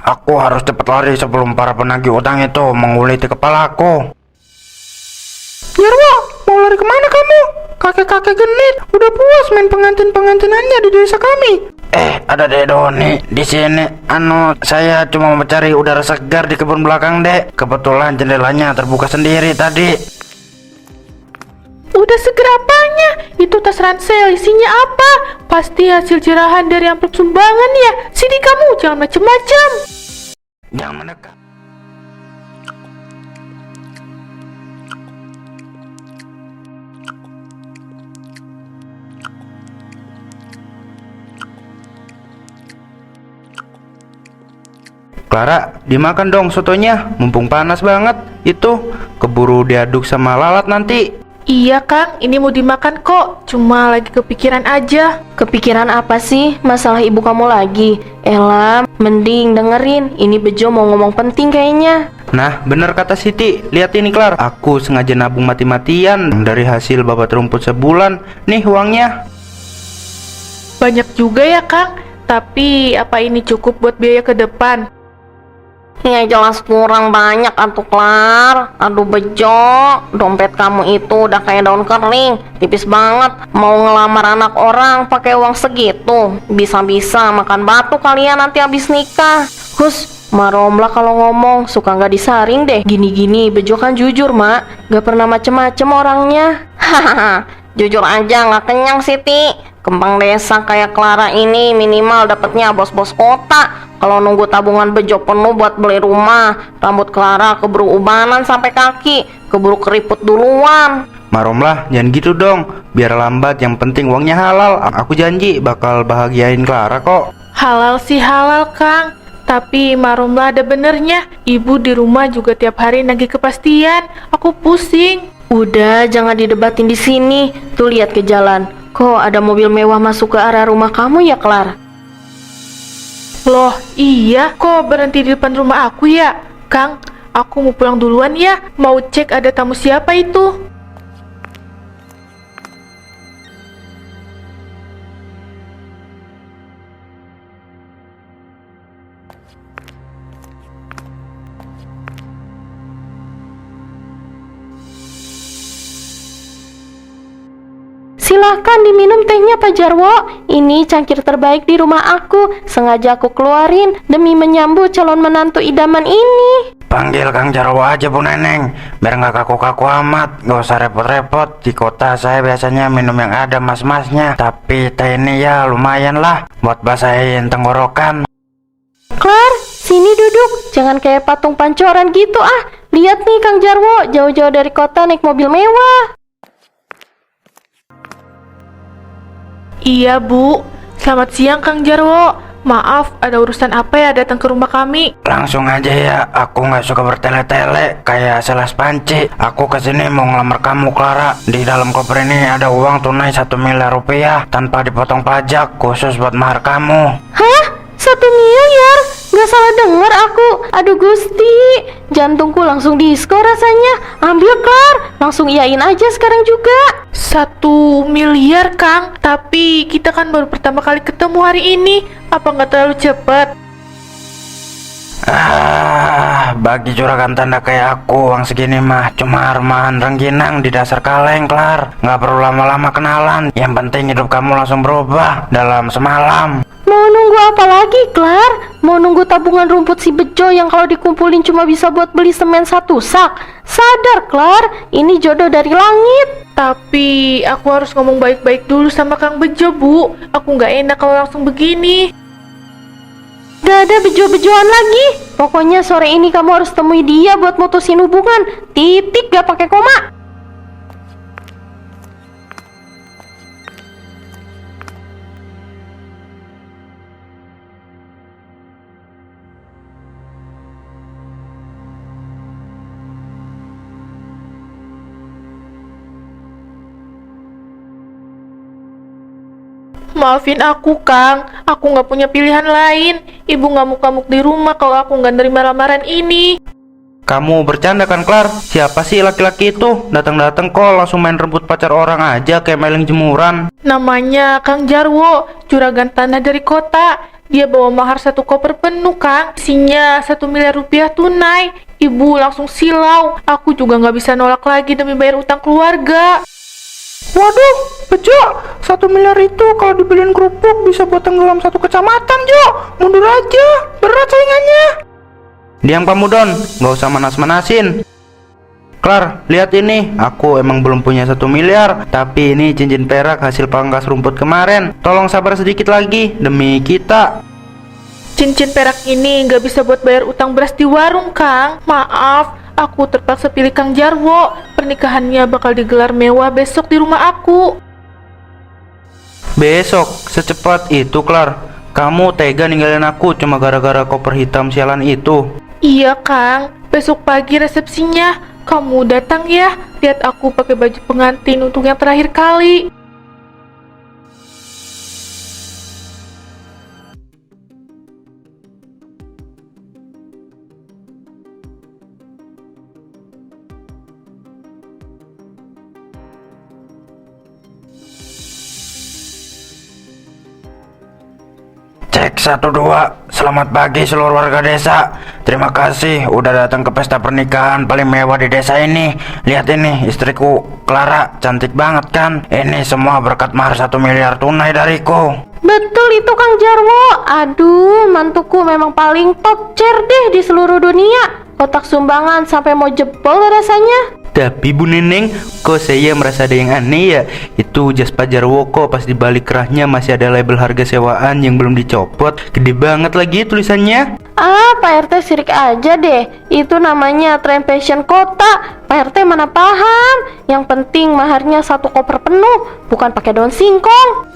Aku harus cepat lari sebelum para penagih utang itu menguliti kepalaku. Jarwo, mau lari kemana kamu? Kakek-kakek genit udah puas main pengantin-pengantinannya di desa kami. Ada Dek Doni di sini. Saya cuma mencari udara segar di kebun belakang, Dek. Kebetulan jendelanya terbuka sendiri tadi. Udah seger apanya? Itu tas ransel isinya apa? Pasti hasil jerahan dari amplop sumbangan ya. Sini kamu, jangan macem-macem. Jangan mendekat. Clara, dimakan dong sotonya, mumpung panas banget. Itu keburu diaduk sama lalat nanti. Iya Kang, ini mau dimakan kok. Cuma lagi kepikiran aja. Kepikiran apa sih? Masalah ibu kamu lagi? Ella, mending dengerin. Ini Bejo mau ngomong penting kayaknya. Nah, bener kata Siti. Lihat ini, Clara. Aku sengaja nabung mati-matian dari hasil babat rumput sebulan. Nih uangnya. Banyak juga ya Kang. Tapi apa ini cukup buat biaya ke depan? Ya jelas kurang banyak atuh Klar. Aduh Bejo, dompet kamu itu udah kayak daun kering, tipis banget. Mau ngelamar anak orang pakai uang segitu, bisa-bisa makan batu kalian nanti habis nikah. Hus, Maromla kalau ngomong suka nggak disaring deh. Gini-gini Bejo kan jujur mak, nggak pernah macem-macem orangnya. Hahaha, jujur aja nggak kenyang Siti. Kembang desa kayak Clara ini minimal dapatnya bos-bos kota. Kalau nunggu tabungan Bejo penuh buat beli rumah, rambut Clara keburu ubanan sampai kaki, keburu keriput duluan. Maromlah, jangan gitu dong. Biar lambat, yang penting uangnya halal. Aku janji bakal bahagiain Clara kok. Halal sih halal Kang. Tapi Marumlah ada benernya. Ibu di rumah juga tiap hari nagih kepastian. Aku pusing. Udah, jangan didebatin di sini. Tuh lihat ke jalan. Kok ada mobil mewah masuk ke arah rumah kamu ya, Clara? Loh, iya, kok berhenti di depan rumah aku ya? Kang, aku mau pulang duluan ya. Mau cek ada tamu siapa itu. Silahkan diminum tehnya Pak Jarwo. Ini cangkir terbaik di rumah aku. Sengaja aku keluarin demi menyambut calon menantu idaman ini. Panggil Kang Jarwo aja Bu Neneng, biar nggak kaku-kaku amat. Nggak usah repot-repot. Di kota saya biasanya minum yang ada mas-masnya. Tapi teh ini ya lumayan lah buat basahin tenggorokan. Klar, sini duduk. Jangan kayak patung pancoran gitu ah. Lihat nih Kang Jarwo, jauh-jauh dari kota naik mobil mewah. Iya Bu, selamat siang Kang Jarwo. Maaf, ada urusan apa ya datang ke rumah kami? Langsung aja ya, aku nggak suka bertele-tele kayak sales panci. Aku kesini mau ngelamar kamu Clara. Di dalam koper ini ada uang tunai 1 miliar rupiah tanpa dipotong pajak, khusus buat mahar kamu. Hah? 1 miliar? Gak salah denger aku. Aduh Gusti, jantungku langsung disko rasanya. Ambil Klar, langsung iyain aja sekarang juga. 1 miliar Kang, tapi kita kan baru pertama kali ketemu hari ini. Apa nggak terlalu cepat? Bagi juragan tanda kayak aku, uang segini mah cuma armahan rengginang di dasar kaleng, Klar. Nggak perlu lama-lama kenalan. Yang penting hidup kamu langsung berubah dalam semalam. Mau nunggu apa lagi, Klar? Mau nunggu tabungan rumput si Bejo yang kalau dikumpulin cuma bisa buat beli semen 1 sak? Sadar, Klar, ini jodoh dari langit. Tapi aku harus ngomong baik-baik dulu sama Kang Bejo, Bu. Aku nggak enak kalau langsung begini. Gak ada bejo-bejoan lagi. Pokoknya sore ini kamu harus temui dia buat mutusin hubungan. Titik, gak pakai koma. Maafin aku, Kang. Aku nggak punya pilihan lain. Ibu ngamuk-ngamuk di rumah kalau aku nggak nerima lamaran ini. Kamu bercanda kan, Klar? Siapa sih laki-laki itu? Datang-datang kok langsung main rebut pacar orang aja kayak maling jemuran. Namanya Kang Jarwo, juragan tanah dari kota. Dia bawa mahar 1 koper penuh, Kang. Isinya 1 miliar rupiah tunai. Ibu langsung silau. Aku juga nggak bisa nolak lagi demi bayar utang keluarga. Waduh, Bejo, 1 miliar itu kalau dibeliin kerupuk bisa buat tenggelam 1 kecamatan, Jo. Mundur aja, berat saingannya. Diam kamu, Don, nggak usah manas-manasin. Klar, lihat ini, aku emang belum punya 1 miliar, tapi ini cincin perak hasil pangkas rumput kemarin. Tolong sabar sedikit lagi, demi kita. Cincin perak ini nggak bisa buat bayar utang beras di warung, Kang. Maaf, aku terpaksa pilih Kang Jarwo. Pernikahannya bakal digelar mewah besok di rumah aku. Besok, secepat itu, Klar. Kamu tega ninggalin aku cuma gara-gara koper hitam sialan itu. Iya, Kang. Besok pagi resepsinya. Kamu datang ya. Lihat aku pakai baju pengantin untuk yang terakhir kali. Cek 1 2, selamat pagi seluruh warga desa. Terima kasih udah datang ke pesta pernikahan paling mewah di desa ini. Lihat ini, istriku Clara, cantik banget kan? Ini semua berkat mahar 1 miliar tunai dariku. Betul itu Kang Jarwo. Aduh, mantuku memang paling top chair deh di seluruh dunia. Kotak sumbangan sampai mau jebol rasanya. Tapi Bu Neneng, kok saya merasa ada yang aneh ya? Itu jas Pak Jarwo kok pas dibalik kerahnya masih ada label harga sewaan yang belum dicopot. Gede banget lagi tulisannya. Ah, Pak RT sirik aja deh. Itu namanya tren fashion kota. Pak RT mana paham. Yang penting maharnya 1 koper penuh, bukan pakai daun singkong.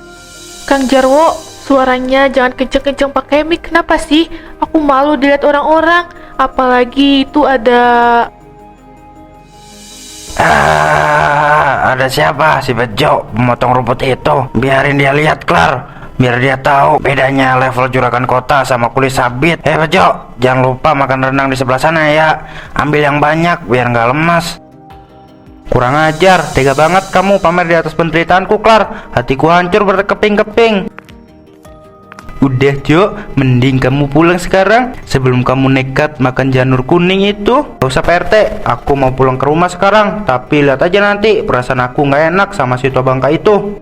Kang Jarwo, suaranya jangan kenceng-kenceng pakai mic. Kenapa sih? Aku malu dilihat orang-orang. Apalagi itu ada... Ada siapa? Si Bejo memotong rumput itu. Biarin dia lihat, Klar. Biar dia tahu bedanya level juragan kota sama kulit sabit. Bejo, jangan lupa makan rendang di sebelah sana ya. Ambil yang banyak biar nggak lemas. Kurang ajar, tega banget kamu pamer di atas penderitaanku, Klar. Hatiku hancur berkeping-keping. Udah Jo, mending kamu pulang sekarang sebelum kamu nekat makan janur kuning itu. Gak usah Pak RT, aku mau pulang ke rumah sekarang. Tapi lihat aja nanti, perasaan aku gak enak sama si tua bangka itu.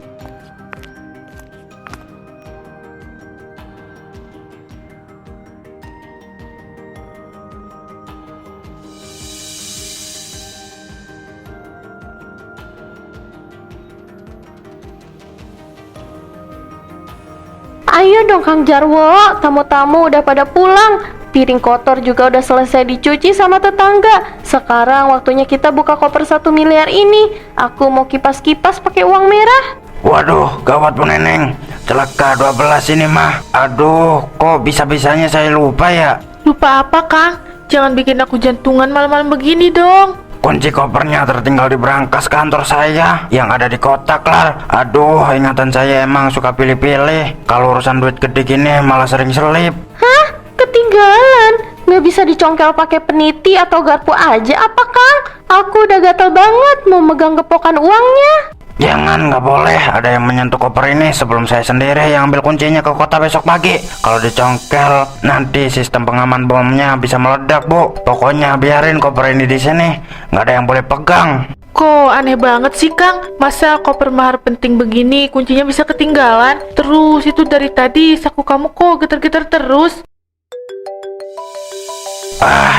Ayo dong Kang Jarwo, tamu-tamu udah pada pulang. Piring kotor juga udah selesai dicuci sama tetangga. Sekarang waktunya kita buka koper 1 miliar ini. Aku mau kipas-kipas pakai uang merah. Waduh, gawat Bu Neneng. Celaka 12 ini mah. Aduh, kok bisa-bisanya saya lupa ya? Lupa apa, Kang? Jangan bikin aku jantungan malam-malam begini dong. Kunci kopernya tertinggal di brankas kantor saya yang ada di kota, Klar. Aduh, ingatan saya emang suka pilih-pilih. Kalau urusan duit gede gini malah sering selip. Hah? Ketinggalan? Nggak bisa dicongkel pakai peniti atau garpu aja apa Kang? Aku udah gatel banget mau megang gepokan uangnya. Jangan, nggak boleh ada yang menyentuh koper ini sebelum saya sendiri yang ambil kuncinya ke kota besok pagi. Kalau dicongkel, nanti sistem pengaman bomnya bisa meledak, Bu. Pokoknya biarin koper ini di sini, nggak ada yang boleh pegang. Kok aneh banget sih, Kang? Masa koper mahar penting begini kuncinya bisa ketinggalan? Terus itu dari tadi saku kamu kok getar-getar terus?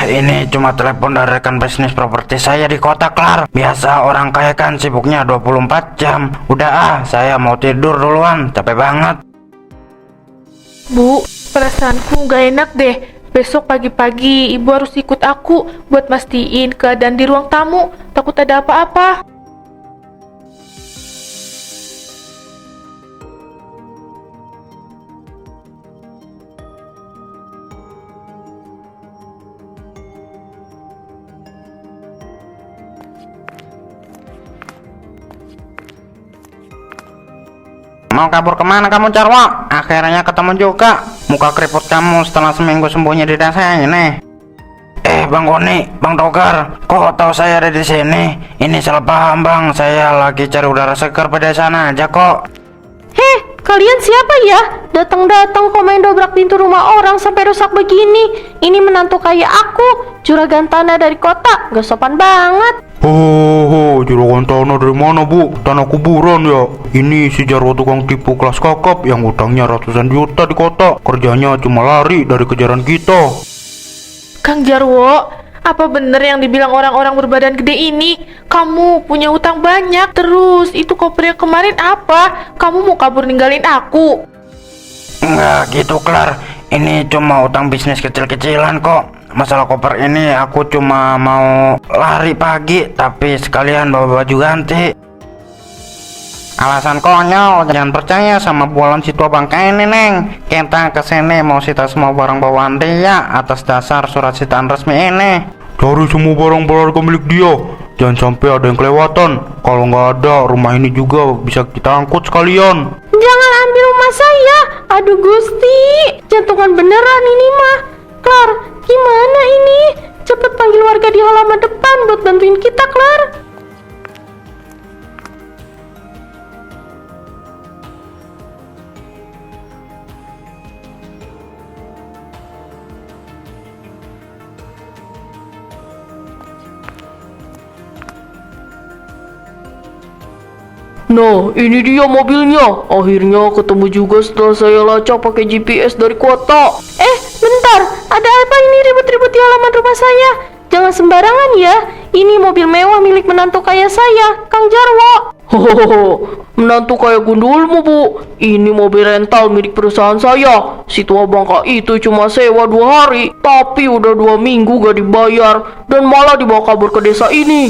Ini cuma telepon dari rekan bisnis properti saya di kota, Klar. Biasa orang kaya kan sibuknya 24 jam. Udah saya mau tidur duluan, capek banget. Bu, perasaanku gak enak deh. Besok pagi-pagi ibu harus ikut aku buat mastiin keadaan di ruang tamu. Takut ada apa-apa. Mau kabur kemana kamu, Jarwo? Akhirnya ketemu juga. Muka keriput kamu setelah seminggu sembunyi di desa ini. Bang Goni, Bang Togar, kok tahu saya ada di sini? Ini salah paham Bang, saya lagi cari udara segar pada sana aja kok. Heh, kalian siapa ya? Datang-datang kok main dobrak pintu rumah orang sampai rusak begini. Ini menantu kayak aku, juragan tanah dari kota, gak sopan banget. Ho, juragan tanah dari mana bu? Tanah kuburan ya? Ini si Jarwo tukang tipu kelas kakap yang utangnya ratusan juta di kota. Kerjanya cuma lari dari kejaran kita. Kang Jarwo, apa bener yang dibilang orang-orang berbadan gede ini? Kamu punya utang banyak. Terus itu koper yang kemarin apa? Kamu mau kabur ninggalin aku? Nggak gitu, Klar. Ini cuma utang bisnis kecil-kecilan kok. Masalah koper ini aku cuma mau lari pagi, tapi sekalian bawa baju ganti. Alasan konyol, jangan percaya sama bualan si tua bangka ini, Neng. Kita kesini mau sita semua barang bawaan dia atas dasar surat sitaan resmi ini. Cari semua barang berharga milik dia. Jangan sampai ada yang kelewatan. Kalau nggak ada, rumah ini juga bisa kita angkut sekalian. Jangan ambil rumah saya. Aduh Gusti, jantungan beneran ini mah. Klar, gimana ini? Cepet panggil warga di halaman depan buat bantuin kita, Klar. Nah, ini dia mobilnya. Akhirnya ketemu juga setelah saya lacak pakai GPS dari kota. Bentar, ada apa ini ribut-ribut di halaman rumah saya? Jangan sembarangan ya. Ini mobil mewah milik menantu kaya saya, Kang Jarwo. Hohoho, menantu kaya gundulmu bu. Ini mobil rental milik perusahaan saya. Si tua bangka itu cuma sewa 2 hari, tapi udah 2 minggu gak dibayar dan malah dibawa kabur ke desa ini.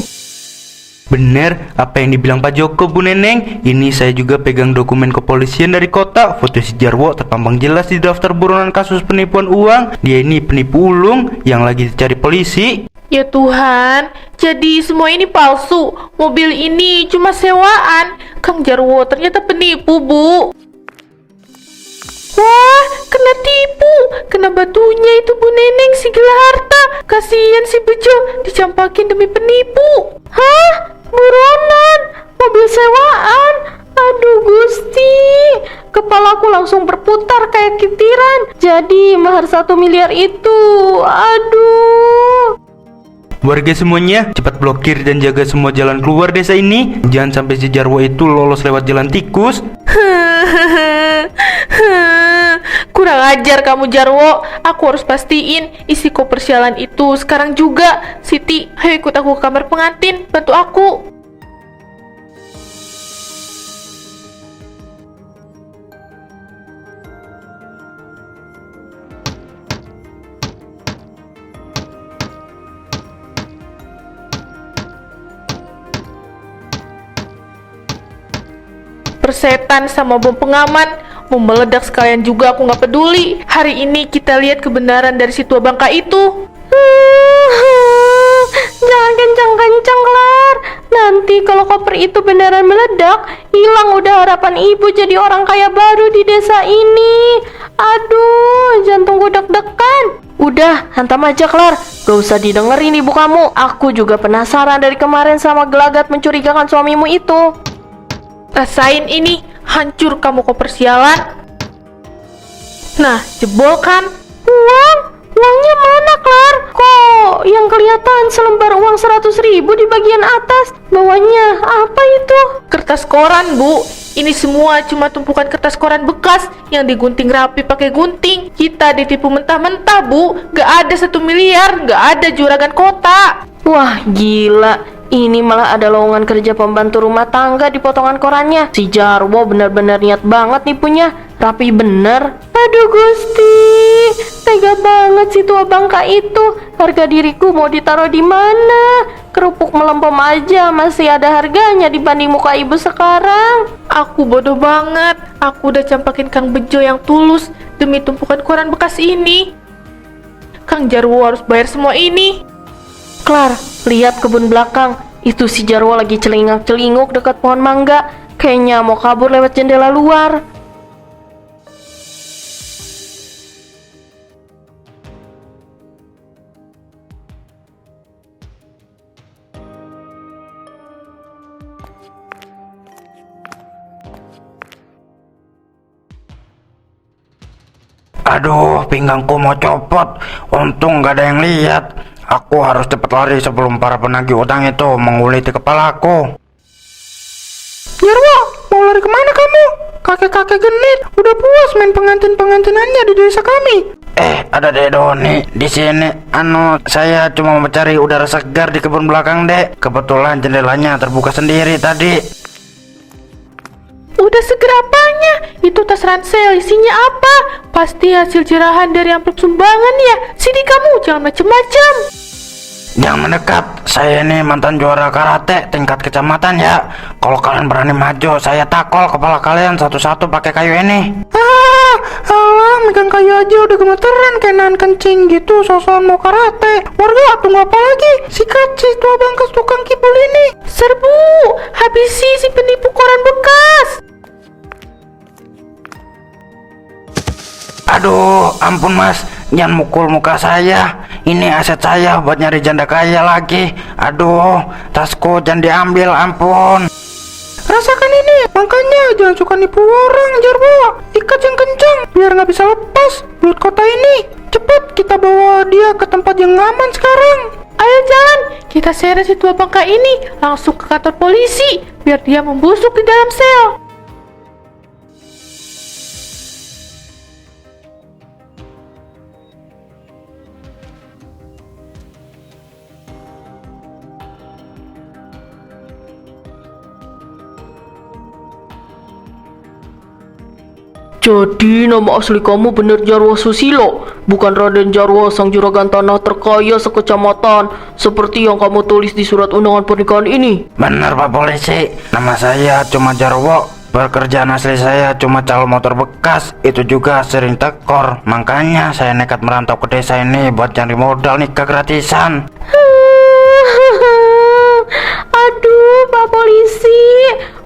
Bener apa yang dibilang Pak Joko, Bu Neneng. Ini saya juga pegang dokumen kepolisian dari kota. Foto si Jarwo terpampang jelas di daftar buronan kasus penipuan uang. Dia ini penipu ulung yang lagi dicari polisi. Ya Tuhan, jadi semua ini palsu. Mobil ini cuma sewaan. Kang Jarwo ternyata penipu, Bu. Wah, kena tipu. Kena batunya itu Bu Neneng si gila harta. Kasihan si Bejo, dicampakin demi penipu. Hah? Buronan? Mobil sewaan? Aduh Gusti, kepalaku langsung berputar kayak kitiran. Jadi mahar 1 miliar itu, aduh. Warga semuanya cepat blokir dan jaga semua jalan keluar desa ini. Jangan sampai si Jarwo itu lolos lewat jalan tikus. Kurang ajar kamu Jarwo. Aku harus pastiin isi koper sialan itu sekarang juga. Siti, ayo ikut aku ke kamar pengantin. Bantu aku. Persetan sama bom pengaman mau meledak sekalian juga, aku nggak peduli. Hari ini kita lihat kebenaran dari si tua bangka itu. Jangan kencang-kencang, Klar. Nanti kalau koper itu beneran meledak, hilang udah harapan ibu jadi orang kaya baru di desa ini. Aduh, jantungku deg-degan. Udah, hantam aja, Klar. Gak usah didengerin ibu kamu. Aku juga penasaran dari kemarin sama gelagat mencurigakan suamimu itu. Rasain ini, hancur kamu koper sialan. Nah, jebol kan? Uangnya mana, Klar? Kok yang kelihatan selembar uang 100.000 di bagian atas? Bawahnya apa itu? Kertas koran, Bu. Ini semua cuma tumpukan kertas koran bekas yang digunting rapi pakai gunting. Kita ditipu mentah-mentah, Bu. Gak ada 1 miliar, gak ada juragan kota. Wah, gila. Ini malah ada lowongan kerja pembantu rumah tangga di potongan korannya. Si Jarwo benar-benar niat banget nipunya. Rapi bener. Aduh Gusti, tega banget si tua bangka itu. Harga diriku mau ditaruh di mana? Kerupuk melempem aja masih ada harganya dibanding muka ibu sekarang. Aku bodoh banget. Aku udah campakin Kang Bejo yang tulus demi tumpukan koran bekas ini. Kang Jarwo harus bayar semua ini. Klar, lihat kebun belakang. Itu si Jarwo lagi celingak-celinguk dekat pohon mangga. Kayaknya mau kabur lewat jendela luar. Aduh, pinggangku mau copot. Untung gak ada yang lihat. Aku harus cepat lari sebelum para penagih utang itu menguliti kepalaku. Jarwo, mau lari kemana kamu? Kakek-kakek genit udah puas main pengantin-pengantinannya di desa kami. Ada Dek Doni di sini. Saya cuma mencari udara segar di kebun belakang, Dek. Kebetulan jendelanya terbuka sendiri tadi. Udah seger apanya? Itu tas ransel isinya apa? Pasti hasil jerahan dari amplop sumbangan ya. Sini kamu, jangan macem-macem. Jangan mendekat. Saya ini mantan juara karate tingkat kecamatan ya. Kalau kalian berani maju, saya takol kepala kalian satu-satu pakai kayu ini. Alah, megang kayu aja udah gemeteran kayak nahan kencing gitu. Sosokan mau karate. Warga tunggu apa lagi? Sikat si tua bangkas tukang kibul ini. Serbu, habisi si penipu koran bekas. Aduh, ampun mas, jangan mukul muka saya. Ini aset saya buat nyari janda kaya lagi. Aduh, tasku jangan diambil, ampun. Rasakan ini, makanya jangan suka nipu orang, Jarwo. Ikat yang kencang, biar nggak bisa lepas belut kota ini. Cepat kita bawa dia ke tempat yang aman sekarang. Ayo jalan, kita seret si tua bangka ini langsung ke kantor polisi biar dia membusuk di dalam sel. Jadi nama asli kamu benar Jarwo Susilo, bukan Raden Jarwo sang juragan tanah terkaya sekecamatan seperti yang kamu tulis di surat undangan pernikahan ini? Benar Pak Polisi, nama saya cuma Jarwo. Pekerjaan asli saya cuma calo motor bekas, itu juga sering tekor. Makanya saya nekat merantau ke desa ini buat cari modal nikah gratisan. Aduh, Pak Polisi,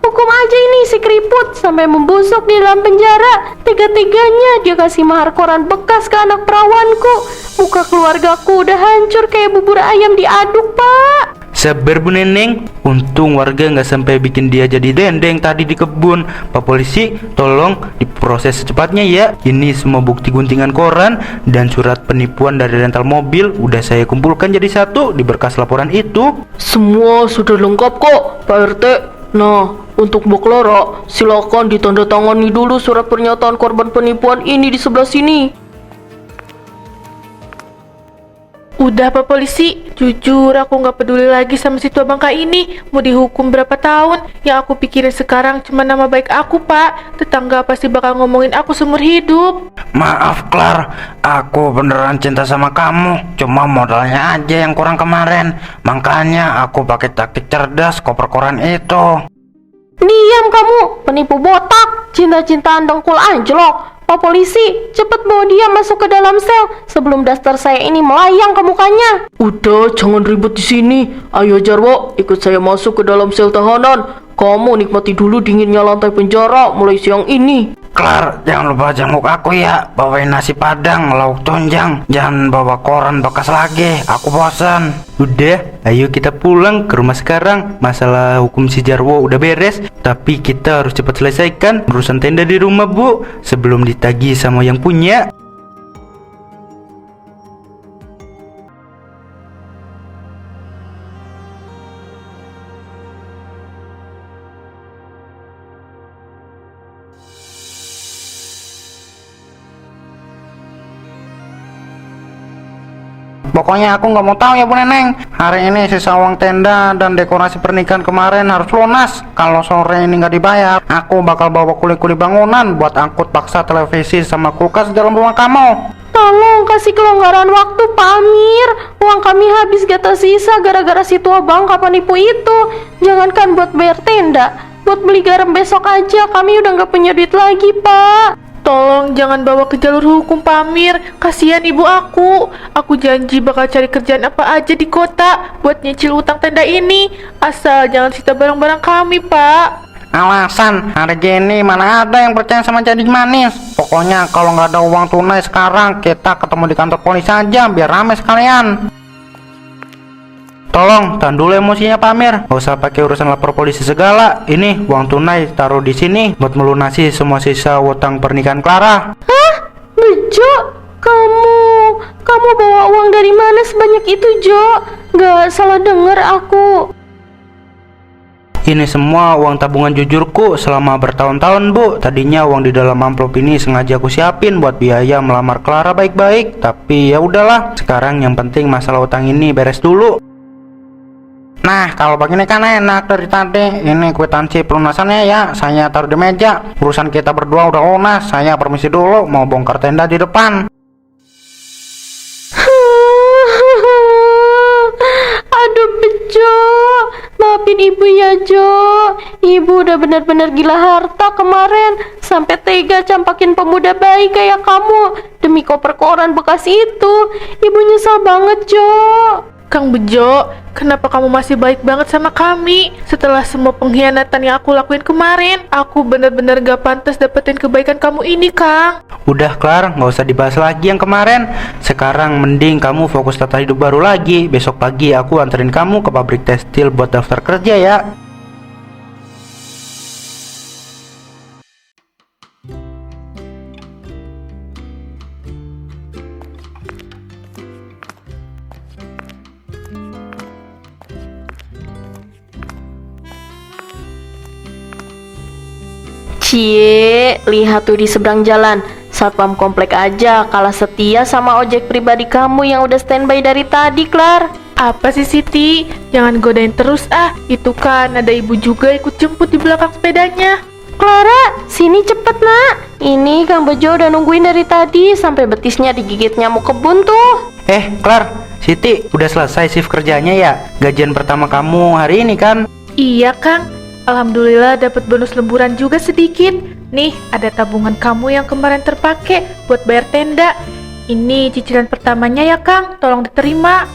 hukum aja ini si keriput sampai membusuk di dalam penjara. Tega-teganya dia kasih mahar koran bekas ke anak perawanku. Muka keluargaku udah hancur kayak bubur ayam diaduk, Pak. Sabar Bu Neneng, untung warga nggak sampai bikin dia jadi dendeng tadi di kebun. Pak Polisi, tolong diproses secepatnya ya. Ini semua bukti guntingan koran dan surat penipuan dari rental mobil udah saya kumpulkan jadi satu di berkas laporan itu. Semua sudah lengkap kok, Pak RT. Nah, untuk Mbak Clara, silakan ditandatangani dulu surat pernyataan korban penipuan ini di sebelah sini. Udah Pak Polisi, jujur aku nggak peduli lagi sama si tua bangka ini. Mau dihukum berapa tahun, yang aku pikirin sekarang cuma nama baik aku, Pak. Tetangga pasti bakal ngomongin aku seumur hidup. Maaf Clar, aku beneran cinta sama kamu. Cuma modalnya aja yang kurang kemarin. Makanya aku pakai taktik cerdas koper koran itu. Diam kamu, penipu botak, cinta-cintaan dengkul anjlok. Pak Polisi, cepat bawa dia masuk ke dalam sel sebelum daster saya ini melayang ke mukanya. Udah, jangan ribut di sini. Ayo Jarwo, ikut saya masuk ke dalam sel tahanan. Kamu nikmati dulu dinginnya lantai penjara mulai siang ini. Clar, jangan lupa jenguk aku ya. Bawain nasi padang, lauk tunjang. Jangan bawa koran bekas lagi, aku bosan. Udah, ayo kita pulang ke rumah sekarang. Masalah hukum si Jarwo udah beres, tapi kita harus cepat selesaikan urusan tenda di rumah Bu sebelum ditagih sama yang punya. Pokoknya aku nggak mau tahu ya Bu Neneng. Hari ini sisa uang tenda dan dekorasi pernikahan kemarin harus lunas. Kalau sore ini nggak dibayar, aku bakal bawa kuli-kuli bangunan buat angkut paksa televisi sama kulkas di dalam rumah kamu. Tolong kasih kelonggaran waktu, Pak Amir. Uang kami habis gak tersisa gara-gara si tua bangka penipu itu. Jangankan buat bayar tenda, buat beli garam besok aja kami udah nggak punya duit lagi, Pak. Tolong jangan bawa ke jalur hukum, Pak Amir. Kasihan ibu aku. Aku janji bakal cari kerjaan apa aja di kota buat nyicil utang tenda ini. Asal jangan sita barang-barang kami, Pak. Alasan, hari gini mana ada yang percaya sama jadi manis. Pokoknya kalau nggak ada uang tunai sekarang, kita ketemu di kantor polisi aja biar rame sekalian. Tolong tahan dulu emosinya Pak Amir. Gak usah pakai urusan lapor polisi segala. Ini uang tunai taruh di sini buat melunasi semua sisa utang pernikahan Clara. Hah? Bejo? Kamu bawa uang dari mana sebanyak itu, Jo? Gak salah denger aku. Ini semua uang tabungan jujurku selama bertahun-tahun, Bu. Tadinya uang di dalam amplop ini sengaja aku siapin buat biaya melamar Clara baik-baik, tapi ya udahlah. Sekarang yang penting masalah utang ini beres dulu. Nah, kalau begini kan enak dari tadi. Ini kwitansi pelunasannya ya, saya taruh di meja. Urusan kita berdua udah lunas. Saya permisi dulu, mau bongkar tenda di depan. Aduh, Bejo, maafin ibu ya, Jo. Ibu udah benar-benar gila harta kemarin, sampai tega campakin pemuda baik kayak kamu demi koper koran bekas itu. Ibu nyesal banget, Jo. Kang Bejo, kenapa kamu masih baik banget sama kami? Setelah semua pengkhianatan yang aku lakuin kemarin, aku benar-benar gak pantas dapetin kebaikan kamu ini, Kang. Udah Clar, nggak usah dibahas lagi yang kemarin. Sekarang mending kamu fokus tata hidup baru lagi. Besok pagi aku anterin kamu ke pabrik tekstil buat daftar kerja ya. Cie, lihat tuh di seberang jalan. Satpam komplek aja kalah setia sama ojek pribadi kamu yang udah standby dari tadi, Clar. Apa sih Siti? Jangan godain terus ah. Itu kan ada ibu juga ikut jemput di belakang sepedanya. Clara, sini cepet nak. Ini Kang Bejo udah nungguin dari tadi sampai betisnya digigit nyamuk kebun tuh. Clar, Siti, udah selesai shift kerjanya ya? Gajian pertama kamu hari ini kan? Iya Kang, alhamdulillah dapat bonus lemburan juga sedikit. Nih, ada tabungan kamu yang kemarin terpakai buat bayar tenda. Ini cicilan pertamanya ya Kang, tolong diterima.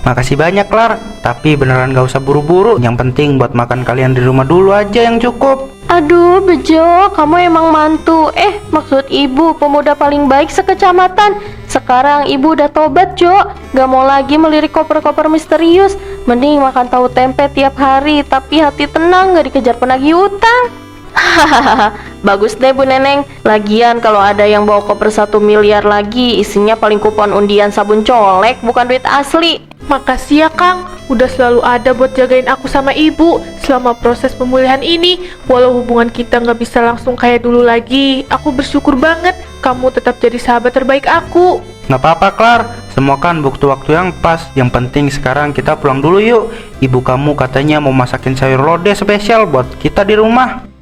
Makasih banyak Clar, tapi beneran gak usah buru-buru. Yang penting buat makan kalian di rumah dulu aja yang cukup. Aduh Bejo, kamu emang mantu. Maksud ibu pemuda paling baik sekecamatan. Sekarang ibu udah tobat, Jo. Gak mau lagi melirik koper-koper misterius. Mending makan tahu tempe tiap hari, tapi hati tenang, gak dikejar penagih utang. Hahaha, bagus deh Bu Neneng. Lagian kalau ada yang bawa koper 1 miliar lagi, isinya paling kupon undian sabun colek, bukan duit asli. Makasih ya Kang, udah selalu ada buat jagain aku sama ibu selama proses pemulihan ini. Walau hubungan kita nggak bisa langsung kayak dulu lagi, aku bersyukur banget kamu tetap jadi sahabat terbaik aku. Nggak apa-apa Clar, semua kan butuh waktu yang pas. Yang penting sekarang kita pulang dulu yuk. Ibu kamu katanya mau masakin sayur lodeh spesial buat kita di rumah.